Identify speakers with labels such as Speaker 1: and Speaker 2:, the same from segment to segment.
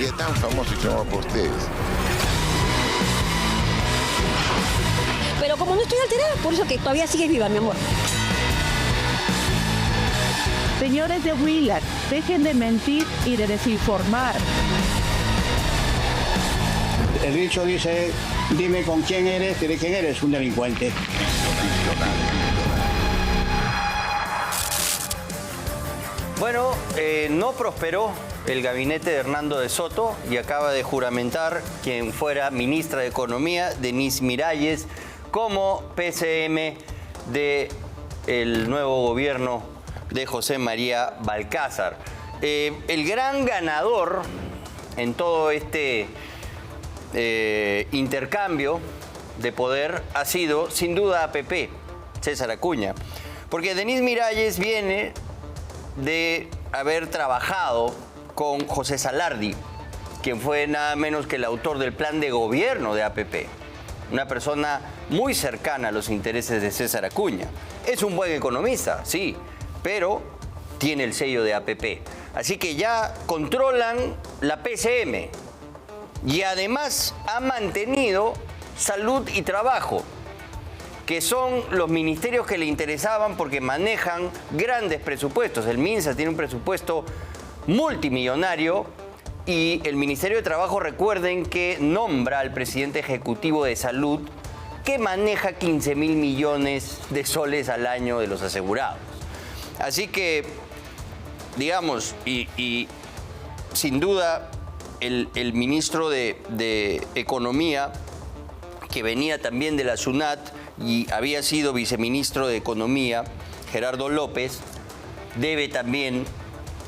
Speaker 1: sería tan famoso si no por ustedes.
Speaker 2: Pero como no estoy alterada, por eso que todavía sigues viva, mi amor.
Speaker 3: Señores de Willax, dejen de mentir y de desinformar.
Speaker 4: El dicho dice, dime con quién eres, diré quién eres, un delincuente.
Speaker 5: Bueno, no prosperó el gabinete de Hernando de Soto y acaba de juramentar quien fuera ministra de Economía, Denise Miralles, como PCM del nuevo gobierno de José María Balcázar. El gran ganador en todo este intercambio de poder ha sido, sin duda, APP, César Acuña. Porque Denise Miralles viene de haber trabajado con José Salardi, quien fue nada menos que el autor del plan de gobierno de APP. Una persona muy cercana a los intereses de César Acuña. Es un buen economista, sí, pero tiene el sello de APP. Así que ya controlan la PCM. Y además ha mantenido salud y trabajo, que son los ministerios que le interesaban porque manejan grandes presupuestos. El MINSA tiene un presupuesto multimillonario y el Ministerio de Trabajo, recuerden que nombra al presidente ejecutivo de salud, que maneja 15.000 millones de soles al año de los asegurados. Así que, digamos, y sin duda el ministro de Economía, que venía también de la SUNAT y había sido viceministro de Economía, Gerardo López, debe también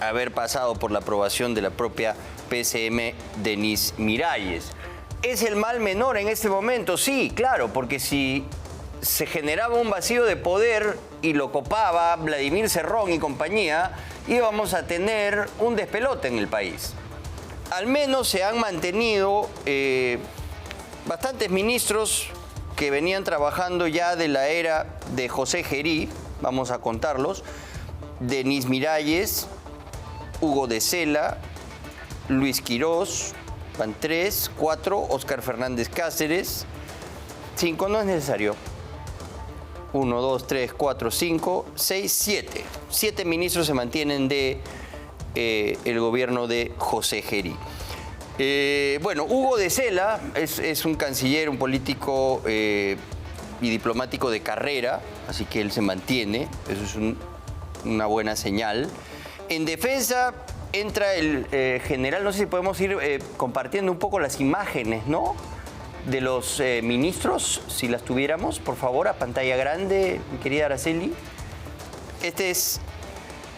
Speaker 5: haber pasado por la aprobación de la propia PCM Denise Miralles. ¿Es el mal menor en este momento? Sí, claro, porque si se generaba un vacío de poder y lo copaba Vladimir Cerrón y compañía, íbamos a tener un despelote en el país. Al menos se han mantenido bastantes ministros que venían trabajando ya de la era de José Gerí, vamos a contarlos: Denise Miralles, Hugo de Sela, Luis Quirós, van 3, 4, Óscar Fernández Cáceres, 5, no es necesario. 1, 2, 3, 4, 5, 6, 7. 7 ministros se mantienen de el gobierno de José Gerí. Bueno, Hugo de Sela es un canciller, un político y diplomático de carrera, así que él se mantiene, eso es una buena señal. En defensa entra el general, no sé si podemos ir compartiendo un poco las imágenes, ¿no?, de los ministros, si las tuviéramos, por favor, a pantalla grande, mi querida Araceli. Este es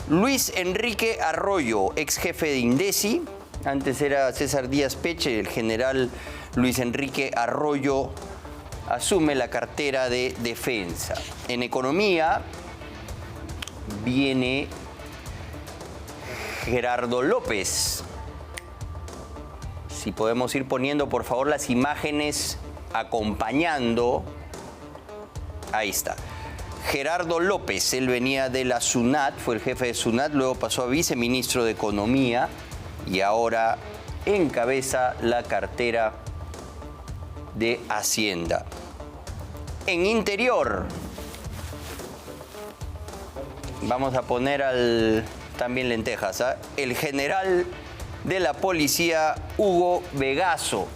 Speaker 5: Luis Enrique Arroyo, ex jefe de INDECI. Antes era César Díaz Peche. El general Luis Enrique Arroyo asume la cartera de Defensa. En Economía viene Gerardo López. Si podemos ir poniendo, por favor, las imágenes acompañando. Ahí está. Gerardo López, él venía de la SUNAT, fue el jefe de SUNAT, luego pasó a viceministro de Economía y ahora encabeza la cartera de Hacienda. En Interior, vamos a poner también lentejas, ¿eh? El general de la policía, Hugo Vegaso.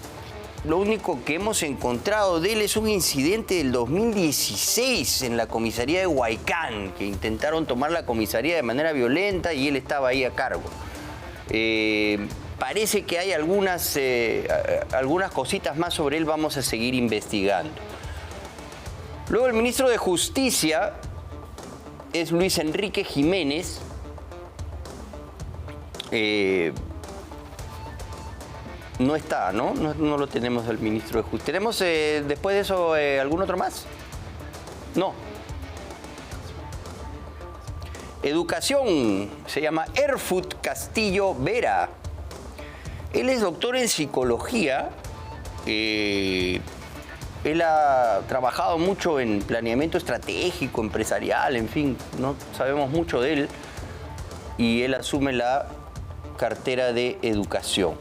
Speaker 5: Lo único que hemos encontrado de él es un incidente del 2016 en la comisaría de Huaycán, que intentaron tomar la comisaría de manera violenta y él estaba ahí a cargo. Parece que hay algunas cositas más sobre él, vamos a seguir investigando. Luego el ministro de Justicia es Luis Enrique Jiménez. No está, ¿no? No lo tenemos al ministro de Justicia. ¿Tenemos después de eso algún otro más? No. Educación, se llama Erfurt Castillo Vera. Él es doctor en psicología. Él ha trabajado mucho en planeamiento estratégico, empresarial, en fin, no sabemos mucho de él. Y él asume la cartera de Educación.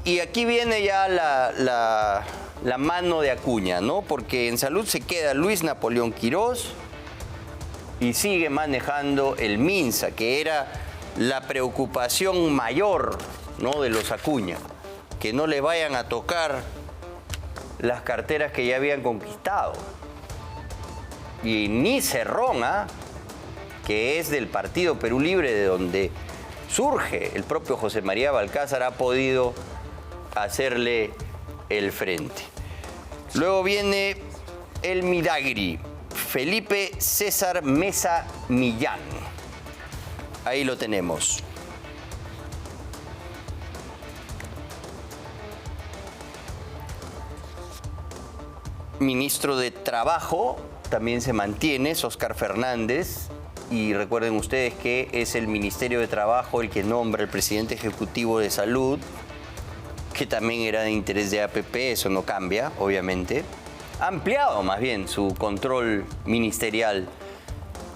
Speaker 5: Y aquí viene ya la mano de Acuña, ¿no? Porque en salud se queda Luis Napoleón Quirós y sigue manejando el MINSA, que era la preocupación mayor, ¿no?, de los Acuña, que no le vayan a tocar las carteras que ya habían conquistado. Y ni Cerrón, que es del Partido Perú Libre, de donde surge el propio José María Balcázar, ha podido hacerle el frente. Luego viene el Midagri, Felipe César Mesa Millán. Ahí lo tenemos. Ministro de Trabajo también se mantiene, es Óscar Fernández. Y recuerden ustedes que es el Ministerio de Trabajo el que nombra el presidente ejecutivo de Salud, que también era de interés de APP, eso no cambia, obviamente. Ha ampliado más bien su control ministerial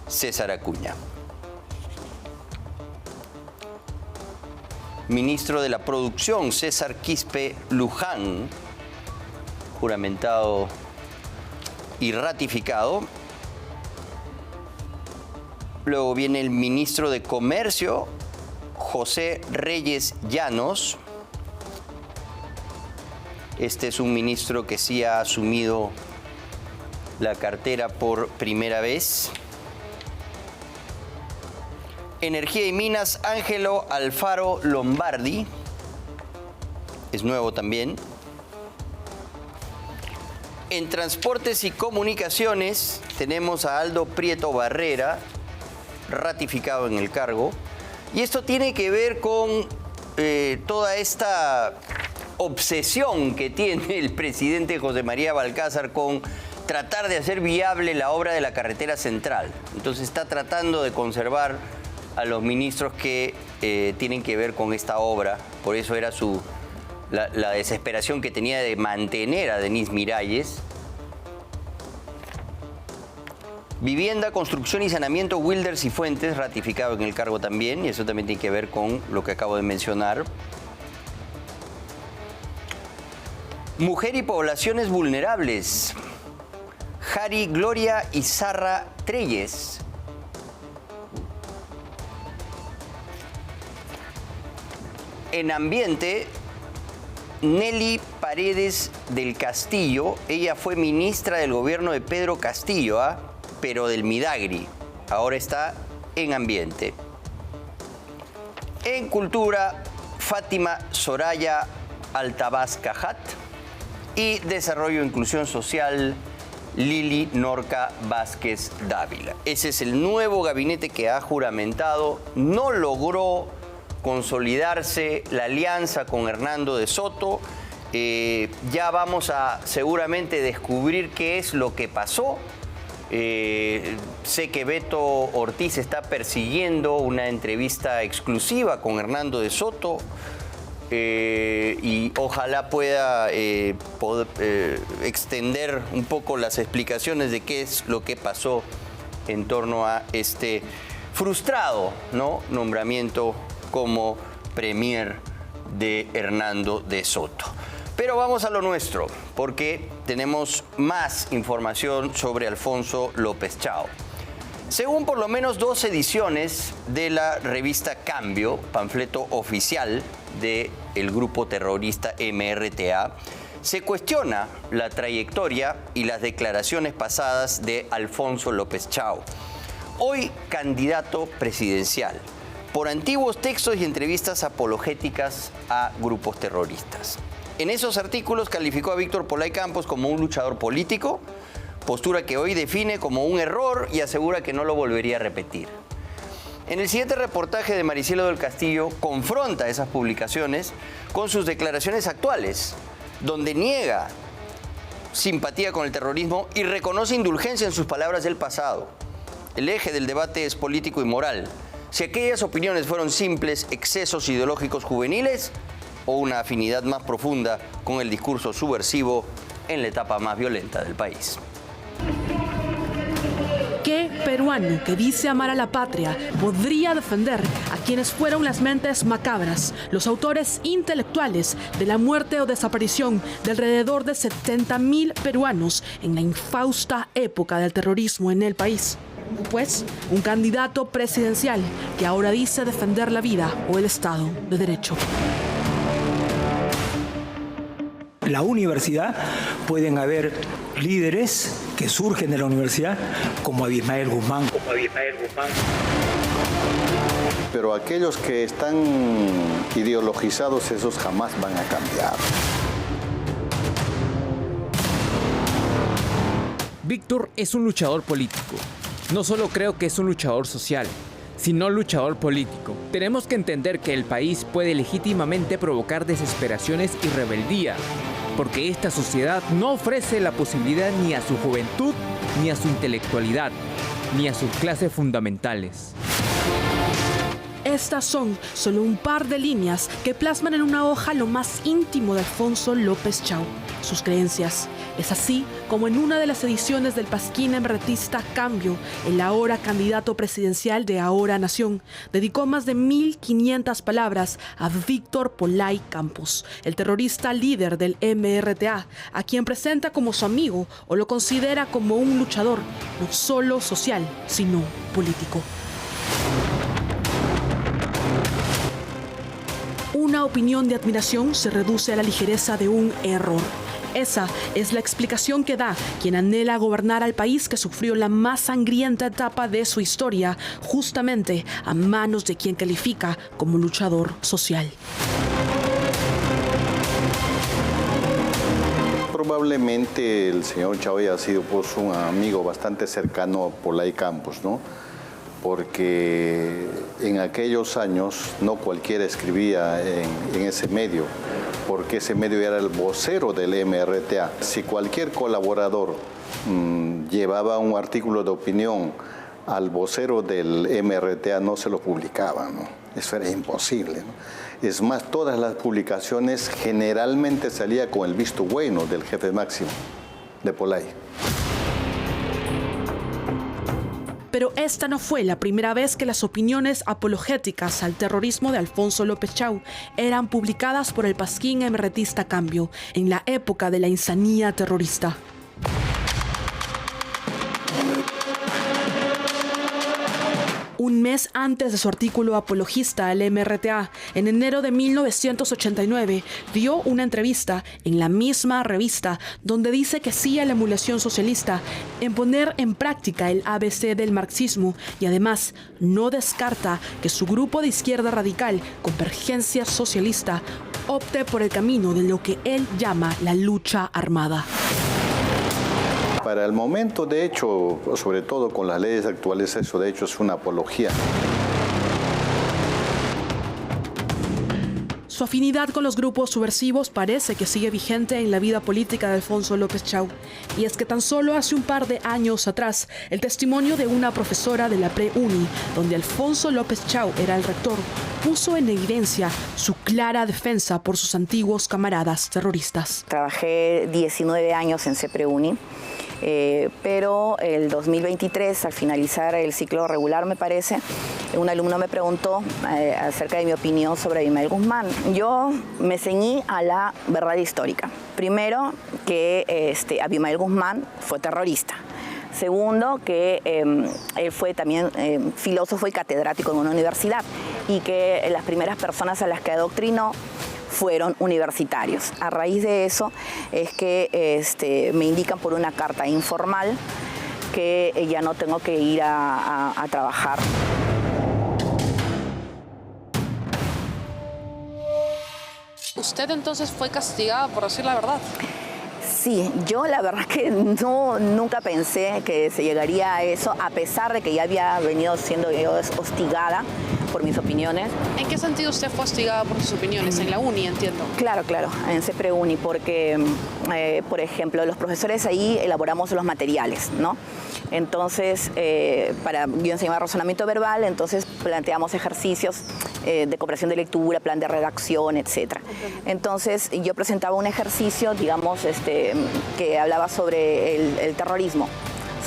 Speaker 5: César Acuña. Ministro de la Producción, César Quispe Luján, juramentado y ratificado. Luego viene el ministro de Comercio, José Reyes Llanos. Este es un ministro que sí ha asumido la cartera por primera vez. Energía y Minas, Ángelo Alfaro Lombardi. Es nuevo también. En Transportes y Comunicaciones tenemos a Aldo Prieto Barrera, ratificado en el cargo. Y esto tiene que ver con toda esta obsesión que tiene el presidente José María Balcázar con tratar de hacer viable la obra de la carretera central. Entonces está tratando de conservar a los ministros que tienen que ver con esta obra. Por eso era la desesperación que tenía de mantener a Denise Miralles. Vivienda, Construcción y Saneamiento, Wilders y Fuentes, ratificado en el cargo también, y eso también tiene que ver con lo que acabo de mencionar. Mujer y Poblaciones Vulnerables, Jari Gloria Izarra Treyes. En Ambiente, Nelly Paredes del Castillo, ella fue ministra del gobierno de Pedro Castillo, pero del Midagri, ahora está en Ambiente. En Cultura, Fátima Soraya Altabás Cajat. Y Desarrollo e Inclusión Social, Lili Norca Vázquez Dávila. Ese es el nuevo gabinete que ha juramentado. No logró consolidarse la alianza con Hernando de Soto. Ya vamos a seguramente descubrir qué es lo que pasó. Sé que Beto Ortiz está persiguiendo una entrevista exclusiva con Hernando de Soto. Y ojalá pueda extender un poco las explicaciones de qué es lo que pasó en torno a este frustrado, ¿no?, nombramiento como premier de Hernando de Soto. Pero vamos a lo nuestro, porque tenemos más información sobre Alfonso López Chao. Según por lo menos 2 ediciones de la revista Cambio, panfleto oficial del grupo terrorista MRTA, se cuestiona la trayectoria y las declaraciones pasadas de Alfonso López Chao, hoy candidato presidencial, por antiguos textos y entrevistas apologéticas a grupos terroristas. En esos artículos calificó a Víctor Polay Campos como un luchador político, postura que hoy define como un error y asegura que no lo volvería a repetir. En el siguiente reportaje de Maricielo del Castillo confronta esas publicaciones con sus declaraciones actuales, donde niega simpatía con el terrorismo y reconoce indulgencia en sus palabras del pasado. El eje del debate es político y moral. Si aquellas opiniones fueron simples excesos ideológicos juveniles o una afinidad más profunda con el discurso subversivo en la etapa más violenta del país.
Speaker 3: ¿Qué
Speaker 6: peruano que dice amar a la patria podría defender a quienes fueron las mentes macabras, los autores intelectuales de la muerte o desaparición de alrededor de 70.000 peruanos en la infausta época del terrorismo en el país? Pues un candidato presidencial que ahora dice defender la vida o el Estado de Derecho.
Speaker 7: La universidad, pueden haber líderes que surgen de la universidad, como Abimael Guzmán.
Speaker 1: Pero aquellos que están ideologizados, esos jamás van a cambiar.
Speaker 8: Víctor es un luchador político. No solo creo que es un luchador social, sino luchador político. Tenemos que entender que el país puede legítimamente provocar desesperaciones y rebeldía, porque esta sociedad no ofrece la posibilidad ni a su juventud, ni a su intelectualidad, ni a sus clases fundamentales.
Speaker 6: Estas son solo un par de líneas que plasman en una hoja lo más íntimo de Alfonso López Chau, sus creencias. Es así como en una de las ediciones del Pasquín Emeretista Cambio, el ahora candidato presidencial de Ahora Nación dedicó más de 1.500 palabras a Víctor Polay Campos, el terrorista líder del MRTA, a quien presenta como su amigo o lo considera como un luchador, no solo social, sino político. Una opinión de admiración se reduce a la ligereza de un error. Esa es la explicación que da quien anhela gobernar al país que sufrió la más sangrienta etapa de su historia, justamente a manos de quien califica como luchador social.
Speaker 1: Probablemente el señor Chau haya sido pues, un amigo bastante cercano a Polay Campos, ¿no? Porque en aquellos años no cualquiera escribía en ese medio, porque ese medio era el vocero del MRTA. Si cualquier colaborador llevaba un artículo de opinión al vocero del MRTA, no se lo publicaba, ¿no? Eso era imposible, ¿no? Es más, todas las publicaciones generalmente salía con el visto bueno del jefe máximo de Polay.
Speaker 6: Pero esta no fue la primera vez que las opiniones apologéticas al terrorismo de Alfonso López Chau eran publicadas por el Pasquín Emeretista Cambio en la época de la insanía terrorista. Un mes antes de su artículo apologista al MRTA, en enero de 1989, dio una entrevista en la misma revista donde dice que sí a la emulación socialista, en poner en práctica el ABC del marxismo y además no descarta que su grupo de izquierda radical, Convergencia Socialista, opte por el camino de lo que él llama la lucha armada.
Speaker 1: Para el momento, de hecho, sobre todo con las leyes actuales, eso de hecho es una apología.
Speaker 6: Su afinidad con los grupos subversivos parece que sigue vigente en la vida política de Alfonso López Chau. Y es que tan solo hace un par de años atrás, el testimonio de una profesora de la Pre-Uni, donde Alfonso López Chau era el rector, puso en evidencia su clara defensa por sus antiguos camaradas terroristas.
Speaker 9: Trabajé 19 años en CPREUNI. Pero el 2023, al finalizar el ciclo regular, me parece, un alumno me preguntó acerca de mi opinión sobre Abimael Guzmán. Yo me ceñí a la verdad histórica. Primero, que Abimael Guzmán fue terrorista. Segundo, que él fue también filósofo y catedrático en una universidad y que las primeras personas a las que adoctrinó fueron universitarios. A raíz de eso es que me indican por una carta informal que ya no tengo que ir a trabajar.
Speaker 10: ¿Usted entonces fue castigada por decir la verdad?
Speaker 9: Sí, yo la verdad que nunca pensé que se llegaría a eso, a pesar de que ya había venido siendo yo hostigada por mis opiniones.
Speaker 10: ¿En qué sentido usted fue hostigada por sus opiniones? En la uni, entiendo.
Speaker 9: Claro, en CPREUNI, porque, por ejemplo, los profesores ahí elaboramos los materiales, ¿no? Entonces, yo enseñaba razonamiento verbal, entonces planteamos ejercicios de cooperación de lectura, plan de redacción, etc. Entonces, yo presentaba un ejercicio, digamos, que hablaba sobre el terrorismo,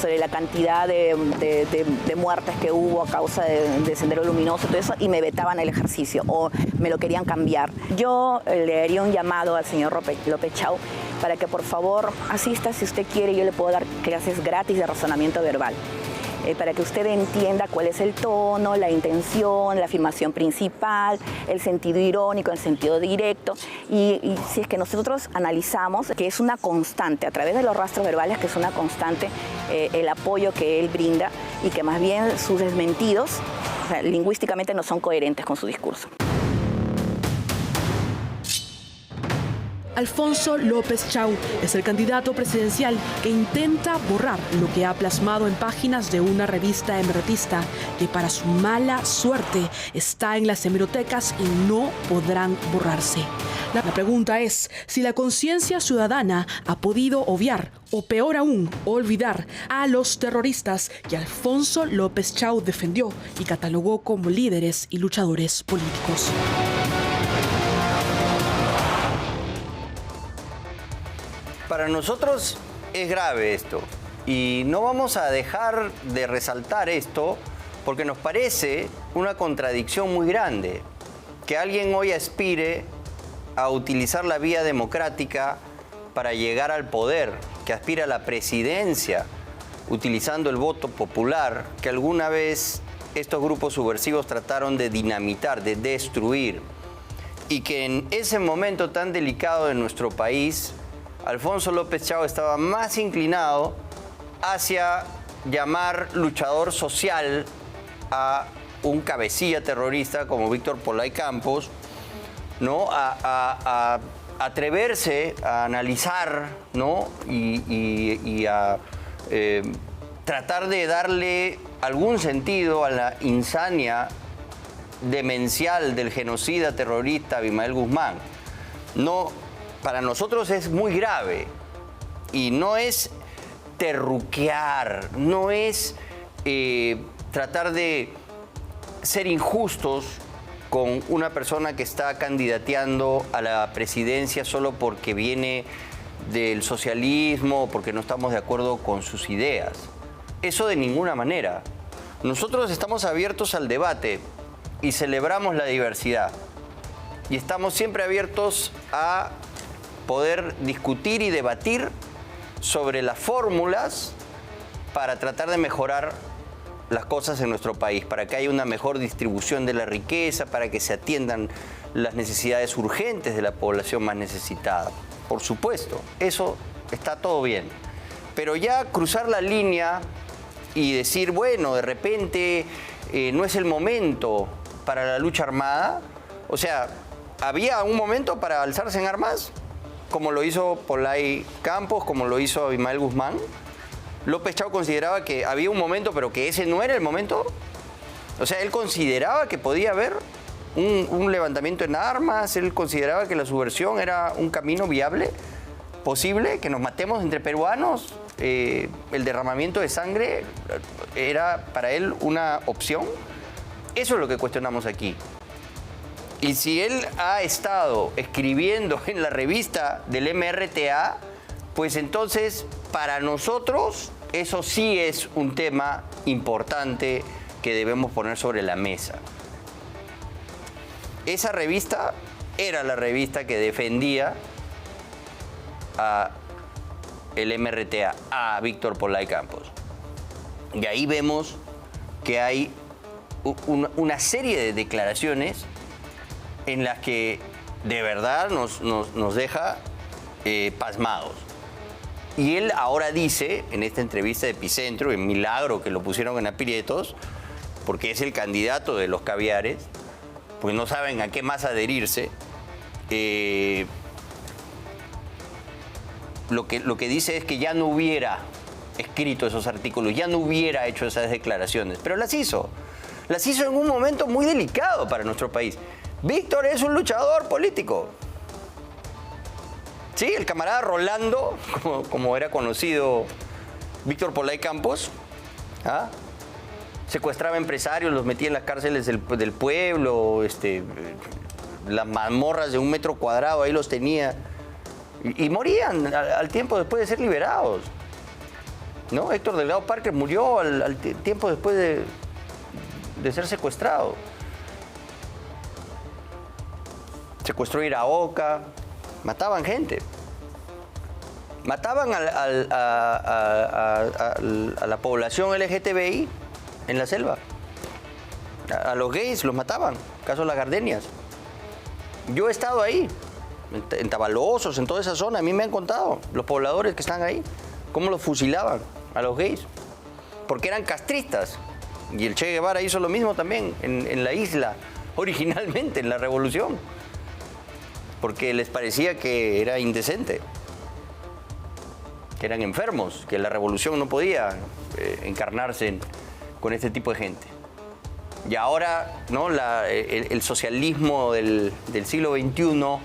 Speaker 9: sobre la cantidad de muertes que hubo a causa de Sendero Luminoso, todo eso, y me vetaban el ejercicio o me lo querían cambiar. Yo le haría un llamado al señor López Chau para que por favor asista si usted quiere. Yo le puedo dar clases gratis de razonamiento verbal. Para que usted entienda cuál es el tono, la intención, la afirmación principal, el sentido irónico, el sentido directo. Y si es que nosotros analizamos que es una constante, a través de los rastros verbales, que es una constante el apoyo que él brinda y que más bien sus desmentidos, o sea, lingüísticamente no son coherentes con su discurso.
Speaker 6: Alfonso López Chau es el candidato presidencial que intenta borrar lo que ha plasmado en páginas de una revista emeretista que para su mala suerte está en las hemerotecas y no podrán borrarse. La pregunta es si la conciencia ciudadana ha podido obviar o peor aún, olvidar a los terroristas que Alfonso López Chau defendió y catalogó como líderes y luchadores políticos.
Speaker 5: Para nosotros es grave esto y no vamos a dejar de resaltar esto porque nos parece una contradicción muy grande que alguien hoy aspire a utilizar la vía democrática para llegar al poder, que aspira a la presidencia utilizando el voto popular, que alguna vez estos grupos subversivos trataron de dinamitar, de destruir, y que en ese momento tan delicado de nuestro país, Alfonso López Chau estaba más inclinado hacia llamar luchador social a un cabecilla terrorista como Víctor Polay Campos, ¿no? A atreverse a analizar, ¿no? y a tratar de darle algún sentido a la insania demencial del genocida terrorista Abimael Guzmán. No, para nosotros es muy grave y no es terruquear, no es tratar de ser injustos con una persona que está candidateando a la presidencia solo porque viene del socialismo o porque no estamos de acuerdo con sus ideas. Eso de ninguna manera. Nosotros estamos abiertos al debate y celebramos la diversidad. Y estamos siempre abiertos a poder discutir y debatir sobre las fórmulas para tratar de mejorar las cosas en nuestro país, para que haya una mejor distribución de la riqueza, para que se atiendan las necesidades urgentes de la población más necesitada. Por supuesto, eso está todo bien. Pero ya cruzar la línea y decir, bueno, de repente no es el momento para la lucha armada. O sea, ¿había un momento para alzarse en armas? Como lo hizo Polay Campos, como lo hizo Abimael Guzmán. López Chau consideraba que había un momento, pero que ese no era el momento. O sea, él consideraba que podía haber un levantamiento en armas, él consideraba que la subversión era un camino viable, posible, que nos matemos entre peruanos, el derramamiento de sangre era para él una opción. Eso es lo que cuestionamos aquí. Y si él ha estado escribiendo en la revista del MRTA, pues entonces para nosotros eso sí es un tema importante que debemos poner sobre la mesa. Esa revista era la revista que defendía a el MRTA, a Víctor Polay Campos. Y ahí vemos que hay una serie de declaraciones en las que de verdad nos deja pasmados. Y él ahora dice, en esta entrevista de Epicentro, en milagro que lo pusieron en aprietos, porque es el candidato de los caviares, pues no saben a qué más adherirse. Lo que dice es que ya no hubiera escrito esos artículos, ya no hubiera hecho esas declaraciones, pero las hizo. Las hizo en un momento muy delicado para nuestro país. Víctor es un luchador político. Sí, el camarada Rolando, como era conocido Víctor Polay Campos, ¿ah? Secuestraba empresarios, los metía en las cárceles del pueblo, las mazmorras de 1 metro cuadrado, ahí los tenía. Y morían al tiempo después de ser liberados. ¿no? Héctor Delgado Parker murió al tiempo después de ser secuestrado. Secuestró Iraoka, mataban gente. Mataban a la población LGTBI en la selva. A los gays los mataban, caso de las gardenias. Yo he estado ahí, en Tabalosos, en toda esa zona. A mí me han contado los pobladores que están ahí, cómo los fusilaban a los gays, porque eran castristas. Y el Che Guevara hizo lo mismo también en la isla, originalmente, en la revolución, porque les parecía que era indecente, que eran enfermos, que la revolución no podía encarnarse con este tipo de gente. Y ahora, ¿no? El socialismo del siglo XXI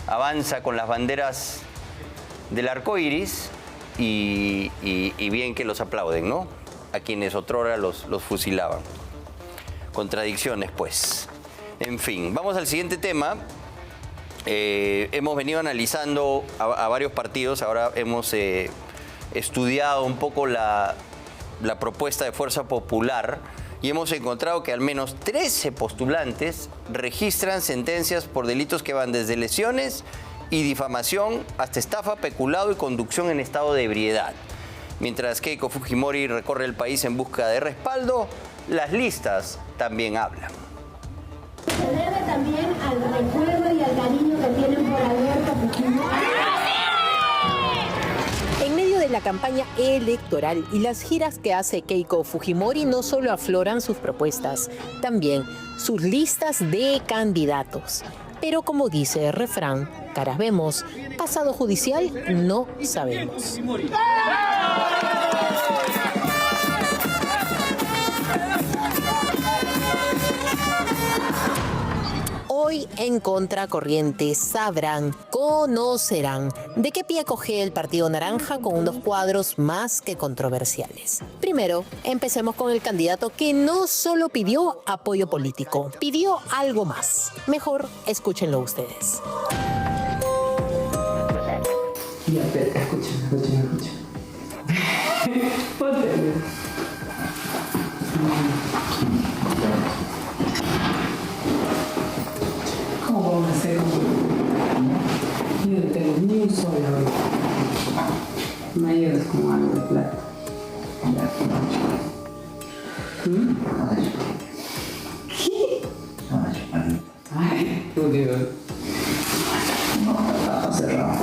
Speaker 5: avanza con las banderas del arco iris y bien que los aplauden, ¿no? A quienes otrora los fusilaban. Contradicciones, pues. En fin, vamos al siguiente tema. Hemos venido analizando a varios partidos, ahora hemos estudiado un poco la propuesta de Fuerza Popular y hemos encontrado que al menos 13 postulantes registran sentencias por delitos que van desde lesiones y difamación hasta estafa, peculado y conducción en estado de ebriedad. Mientras Keiko Fujimori recorre el país en busca de respaldo, las listas también hablan.
Speaker 11: Se debe también al recuerdo y al cariño que tienen por Alberto Fujimori.
Speaker 12: En medio de la campaña electoral y las giras que hace Keiko Fujimori, no solo afloran sus propuestas, también sus listas de candidatos. Pero como dice el refrán, caras vemos, pasado judicial no sabemos. Hoy en Contracorriente sabrán, conocerán de qué pie coge el Partido Naranja con unos cuadros más que controversiales. Primero, empecemos con el candidato que no solo pidió apoyo político, pidió algo más. Mejor escúchenlo ustedes.
Speaker 13: Ya, espera, escuchen. Ponte. ¿Cómo vamos a hacer? Yo no tengo ni un solo hoy. Me ayudas con algo de plata. ¿Qué? Ay, tú Dios. No, cerrado.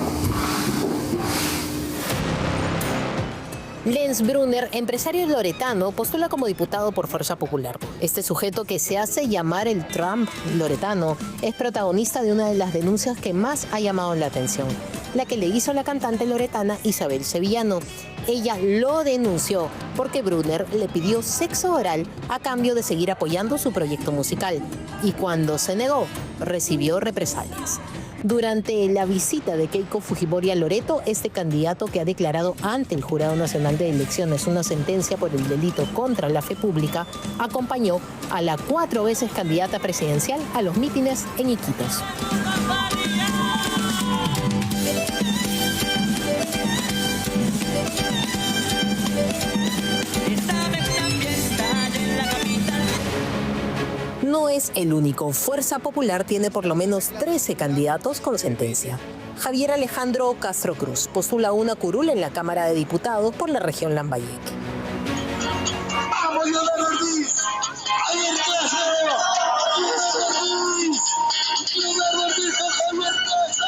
Speaker 12: Lenz Brunner, empresario loretano, postula como diputado por Fuerza Popular. Este sujeto, que se hace llamar el Trump loretano, es protagonista de una de las denuncias que más ha llamado la atención, la que le hizo la cantante loretana Isabel Sevillano. Ella lo denunció porque Brunner le pidió sexo oral a cambio de seguir apoyando su proyecto musical, y cuando se negó, recibió represalias. Durante la visita de Keiko Fujimori a Loreto, este candidato, que ha declarado ante el Jurado Nacional de Elecciones una sentencia por el delito contra la fe pública, acompañó a la 4 veces candidata presidencial a los mítines en Iquitos. No es el único. Fuerza Popular tiene por lo menos 13 candidatos con sentencia. Javier Alejandro Castro Cruz postula una curul en la Cámara de Diputados por la región Lambayeque.
Speaker 14: ¡Vamos, Leonardo Ortiz! ¡Ahí el Castro! ¡Leonardo Ortiz con Javier Castro!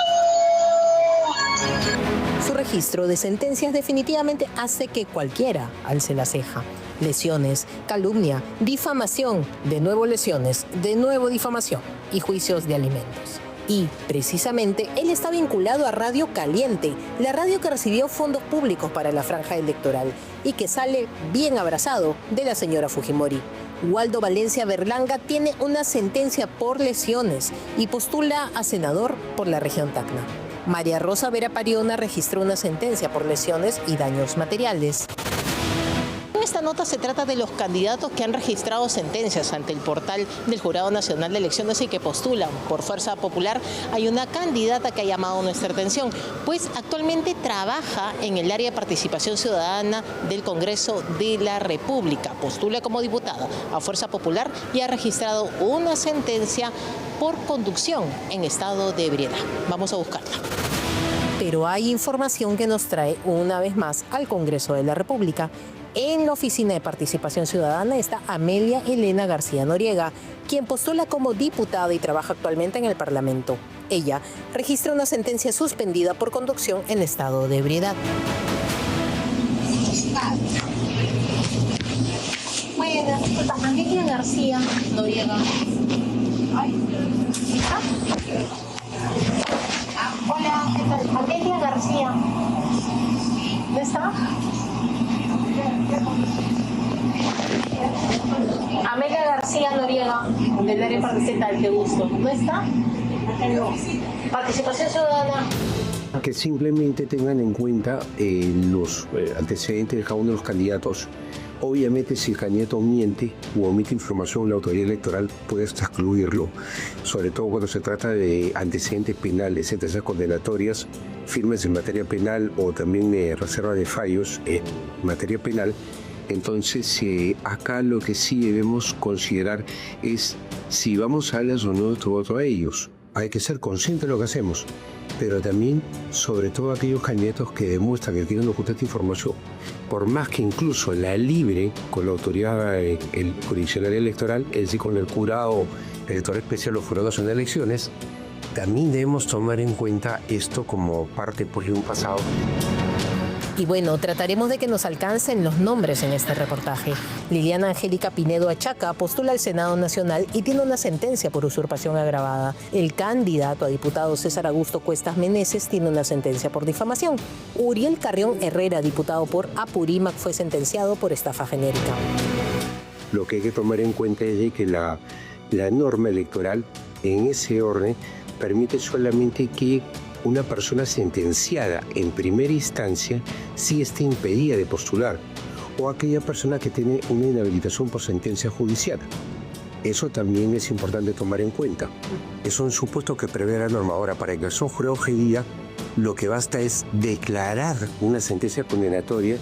Speaker 12: Su registro de sentencias definitivamente hace que cualquiera alce la ceja. Lesiones, calumnia, difamación, de nuevo lesiones, de nuevo difamación y juicios de alimentos. Y, precisamente, él está vinculado a Radio Caliente, la radio que recibió fondos públicos para la franja electoral y que sale bien abrazado de la señora Fujimori. Waldo Valencia Berlanga tiene una sentencia por lesiones y postula a senador por la región Tacna. María Rosa Vera Pariona registró una sentencia por lesiones y daños materiales. Esta nota se trata de los candidatos que han registrado sentencias ante el portal del Jurado Nacional de Elecciones y que postulan por Fuerza Popular. Hay una candidata que ha llamado nuestra atención, pues actualmente trabaja en el área de participación ciudadana del Congreso de la República. Postula como diputada a Fuerza Popular y ha registrado una sentencia por conducción en estado de ebriedad. Vamos a buscarla. Pero hay información que nos trae una vez más al Congreso de la República. En la Oficina de Participación Ciudadana está Amelia Elena García Noriega, quien postula como diputada y trabaja actualmente en el Parlamento. Ella registra una sentencia suspendida por conducción en estado de ebriedad.
Speaker 11: Buenas, Amelia García Noriega. Hola, ¿qué tal? Amelia García. ¿No está? Amelia García Noriega, del área participativa, qué gusto. ¿No está? Participación Ciudadana.
Speaker 15: Que simplemente tengan en cuenta los antecedentes de cada uno de los candidatos. Obviamente, si el candidato miente o omite información, la autoridad electoral puede excluirlo, sobre todo cuando se trata de antecedentes penales, sentencias condenatorias, firmes en materia penal o también reserva de fallos en materia penal. Entonces, acá lo que sí debemos considerar es si vamos a darles o no nuestro voto a ellos. Hay que ser conscientes de lo que hacemos, pero también, sobre todo, aquellos candidatos que demuestran que quieren ocultar esta información, por más que incluso la libre con la autoridad jurisdiccional electoral, es decir, con el jurado electoral especial o jurado nacional de elecciones, también debemos tomar en cuenta esto como parte de un pasado.
Speaker 12: Y bueno, trataremos de que nos alcancen los nombres en este reportaje. Liliana Angélica Pinedo Achaca postula al Senado Nacional y tiene una sentencia por usurpación agravada. El candidato a diputado César Augusto Cuestas Meneses tiene una sentencia por difamación. Uriel Carrión Herrera, diputado por Apurímac, fue sentenciado por estafa genérica.
Speaker 15: Lo que hay que tomar en cuenta es de que la norma electoral en ese orden permite solamente que una persona sentenciada en primera instancia sí esté impedida de postular, o aquella persona que tiene una inhabilitación por sentencia judicial. Eso también es importante tomar en cuenta. Es un supuesto que prevé la norma. Ahora, para que eso jurado día, lo que basta es declarar una sentencia condenatoria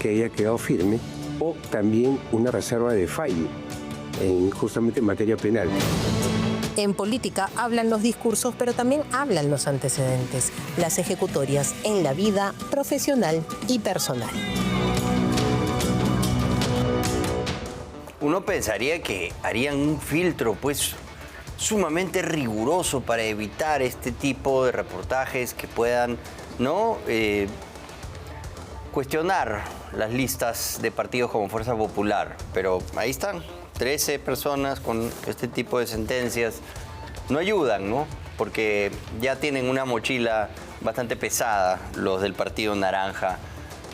Speaker 15: que haya quedado firme o también una reserva de fallo, justamente en materia penal.
Speaker 12: En política hablan los discursos, pero también hablan los antecedentes, las ejecutorias en la vida profesional y personal.
Speaker 5: Uno pensaría que harían un filtro, pues, sumamente riguroso para evitar este tipo de reportajes que puedan, ¿no?, cuestionar las listas de partidos como Fuerza Popular. Pero ahí están. 13 personas con este tipo de sentencias no ayudan, ¿no? Porque ya tienen una mochila bastante pesada los del Partido Naranja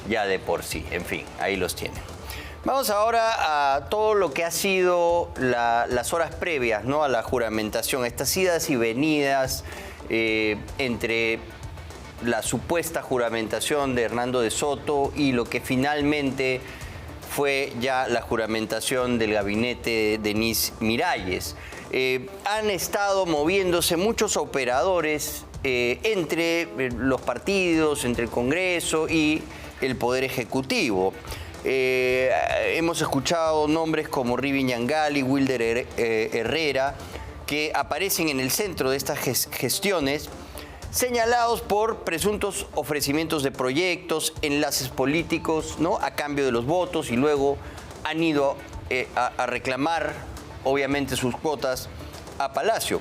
Speaker 5: ya de por sí. En fin, ahí los tienen. Vamos ahora a todo lo que ha sido las horas previas, ¿no?, a la juramentación, estas idas y venidas entre la supuesta juramentación de Hernando de Soto y lo que finalmente fue ya la juramentación del gabinete de Denise Miralles. Han estado moviéndose muchos operadores entre los partidos, entre el Congreso y el Poder Ejecutivo. Hemos escuchado nombres como Rivi Ñangali, Wilder Herrera, que aparecen en el centro de estas gestiones, señalados por presuntos ofrecimientos de proyectos, enlaces políticos, ¿no?, a cambio de los votos, y luego han ido a reclamar, obviamente, sus cuotas a Palacio.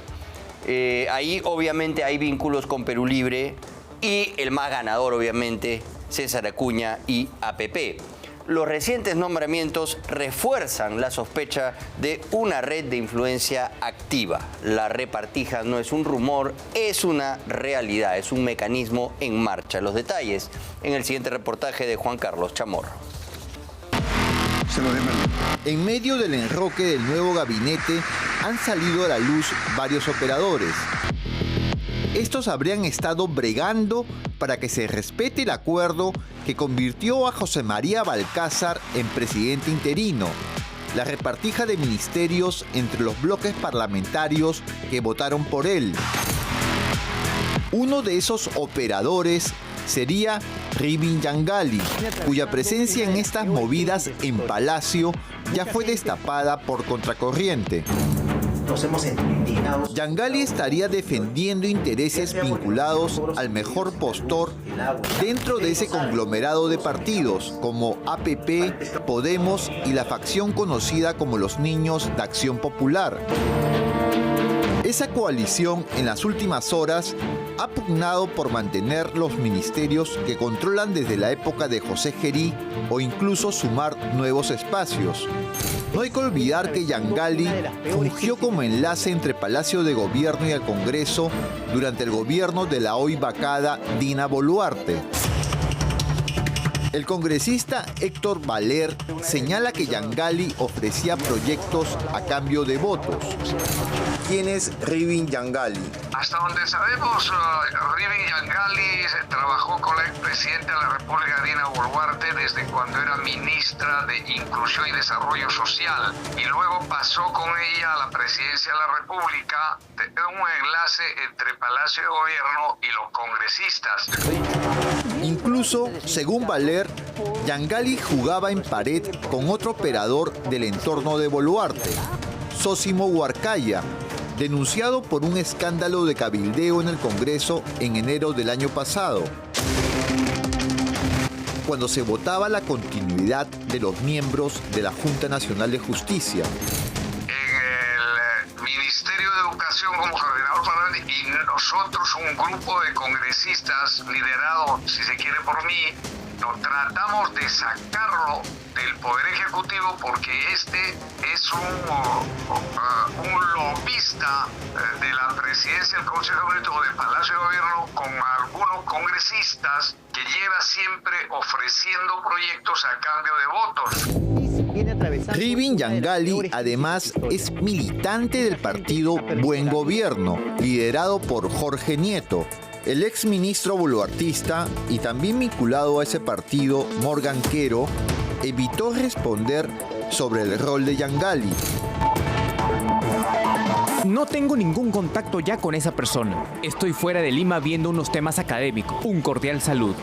Speaker 5: Ahí, obviamente, hay vínculos con Perú Libre y el más ganador, obviamente, César Acuña y APP. Los recientes nombramientos refuerzan la sospecha de una red de influencia activa. La repartija no es un rumor, es una realidad, es un mecanismo en marcha. Los detalles en el siguiente reportaje de Juan Carlos Chamorro.
Speaker 16: En medio del enroque del nuevo gabinete han salido a la luz varios operadores. Estos habrían estado bregando para que se respete el acuerdo que convirtió a José María Balcázar en presidente interino, la repartija de ministerios entre los bloques parlamentarios que votaron por él. Uno de esos operadores sería Rivin Yangali, cuya presencia en estas movidas en Palacio ya fue destapada por Contracorriente.
Speaker 17: Nos hemos indignado.
Speaker 16: Yangali estaría defendiendo intereses vinculados al mejor postor dentro de ese conglomerado de partidos como APP, Podemos y la facción conocida como los Niños de Acción Popular. Esa coalición en las últimas horas ha pugnado por mantener los ministerios que controlan desde la época de José Gerí o incluso sumar nuevos espacios. No hay que olvidar que Yangali fungió como enlace entre Palacio de Gobierno y el Congreso durante el gobierno de la hoy vacada Dina Boluarte. El congresista Héctor Valer señala que Yangali ofrecía proyectos a cambio de votos. ¿Quién es Rivin Yangali?
Speaker 18: Hasta donde sabemos, Rivin Yangali trabajó con la expresidenta de la República, Dina Boluarte, desde cuando era ministra de Inclusión y Desarrollo Social, y luego pasó con ella a la presidencia de la República, un enlace entre Palacio de Gobierno y los congresistas.
Speaker 16: Incluso, según Valer, Yangali jugaba en pared con otro operador del entorno de Boluarte, Zósimo Huarcaya, denunciado por un escándalo de cabildeo en el Congreso en enero del año pasado, cuando se votaba la continuidad de los miembros de la Junta Nacional de Justicia.
Speaker 18: En el Ministerio de Educación, como coordinador parlamentario, y nosotros, un grupo de congresistas liderado, si se quiere, por mí, tratamos de sacarlo del Poder Ejecutivo porque este es un lobista de la presidencia del Consejo Político del Palacio de Gobierno con algunos congresistas que lleva siempre ofreciendo proyectos a cambio de votos.
Speaker 16: Rivin Yangali, además, es militante del partido Buen Gobierno, liderado por Jorge Nieto. El exministro boluartista y también vinculado a ese partido, Morgan Quero, evitó responder sobre el rol de Yangali.
Speaker 8: No tengo ningún contacto ya con esa persona. Estoy fuera de Lima viendo unos temas académicos. Un cordial saludo.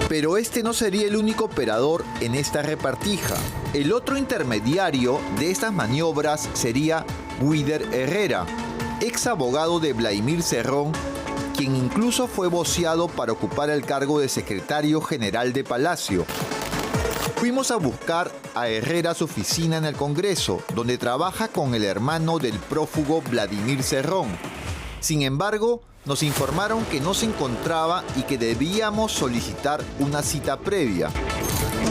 Speaker 16: Pero este no sería el único operador en esta repartija. El otro intermediario de estas maniobras sería Guider Herrera, ex abogado de Vladimir Cerrón, quien incluso fue voceado para ocupar el cargo de secretario general de Palacio. Fuimos a buscar a Herrera a su oficina en el Congreso, donde trabaja con el hermano del prófugo Vladimir Cerrón. Sin embargo, nos informaron que no se encontraba y que debíamos solicitar una cita previa.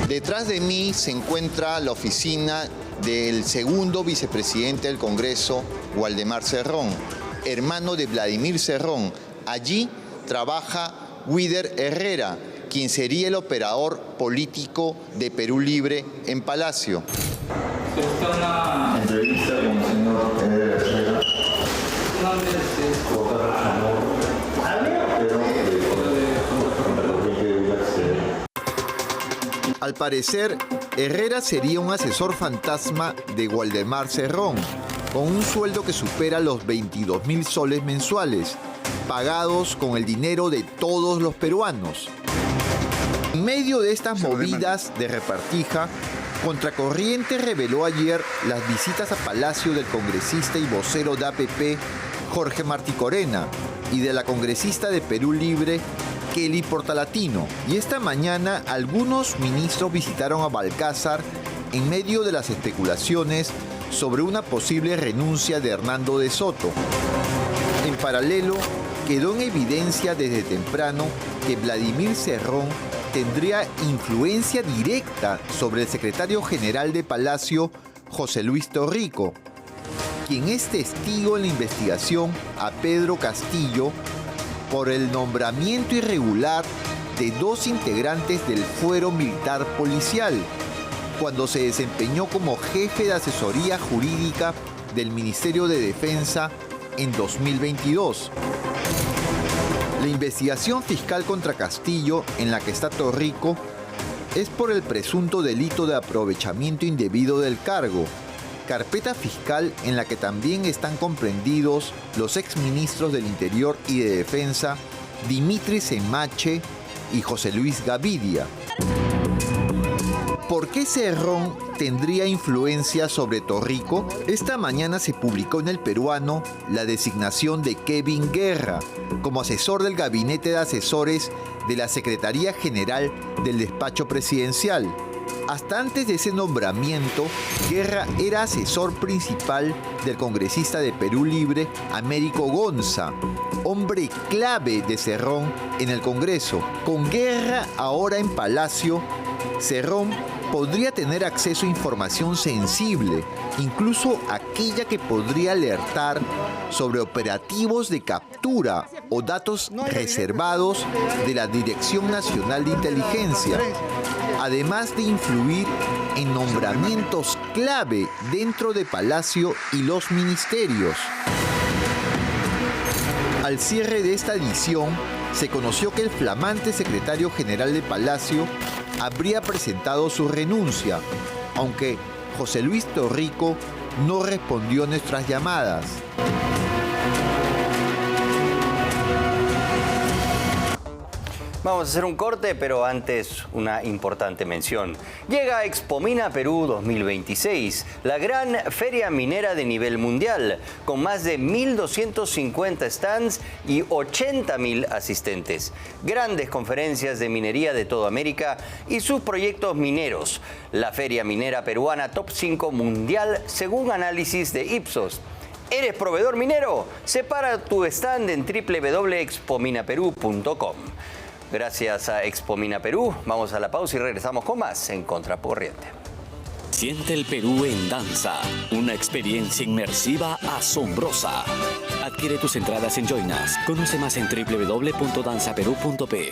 Speaker 1: Detrás de mí se encuentra la oficina del segundo vicepresidente del Congreso, Waldemar Cerrón, hermano de Vladimir Cerrón. Allí trabaja Guider Herrera, quien sería el operador político de Perú Libre en Palacio.
Speaker 19: Está una entrevista con el señor Herrera.
Speaker 16: Al parecer, Herrera sería un asesor fantasma de Waldemar Cerrón, con un sueldo que supera los 22.000 soles mensuales, pagados con el dinero de todos los peruanos. En medio de estas movidas de repartija, Contracorriente reveló ayer las visitas a Palacio del congresista y vocero de APP, Jorge Martí Corena, y de la congresista de Perú Libre, Kelly Portalatino. Y esta mañana algunos ministros visitaron a Balcázar en medio de las especulaciones sobre una posible renuncia de Hernando de Soto. En paralelo, quedó en evidencia desde temprano que Vladimir Cerrón tendría influencia directa sobre el secretario general de Palacio, José Luis Torrico, quien es testigo en la investigación a Pedro Castillo por el nombramiento irregular de 2 integrantes del Fuero Militar Policial, cuando se desempeñó como jefe de asesoría jurídica del Ministerio de Defensa en 2022. La investigación fiscal contra Castillo, en la que está Torrico, es por el presunto delito de aprovechamiento indebido del cargo, carpeta fiscal en la que también están comprendidos los exministros del Interior y de Defensa, Dimitri Semache y José Luis Gavidia. ¿Por qué Cerrón tendría influencia sobre Torrico? Esta mañana se publicó en El Peruano la designación de Kevin Guerra como asesor del Gabinete de Asesores de la Secretaría General del Despacho Presidencial. Hasta antes de ese nombramiento, Guerra era asesor principal del congresista de Perú Libre, Américo Gonza, hombre clave de Cerrón en el Congreso. Con Guerra ahora en Palacio, Cerrón podría tener acceso a información sensible, incluso aquella que podría alertar sobre operativos de captura o datos reservados de la Dirección Nacional de Inteligencia, además de influir en nombramientos clave dentro de Palacio y los ministerios. Al cierre de esta edición, se conoció que el flamante secretario general de Palacio habría presentado su renuncia, aunque José Luis Torrico no respondió a nuestras llamadas.
Speaker 5: Vamos a hacer un corte, pero antes una importante mención. Llega Expomina Perú 2026, la gran feria minera de nivel mundial, con más de 1.250 stands y 80.000 asistentes. Grandes conferencias de minería de toda América y sus proyectos mineros. La feria minera peruana top 5 mundial según análisis de Ipsos. ¿Eres proveedor minero? Separa tu stand en www.expominaperú.com. Gracias a Expomina Perú. Vamos a la pausa y regresamos con más en Contracorriente.
Speaker 20: Siente el Perú en danza, una experiencia inmersiva asombrosa. Adquiere tus entradas en Joinas. Conoce más en www.danzaperú.pe.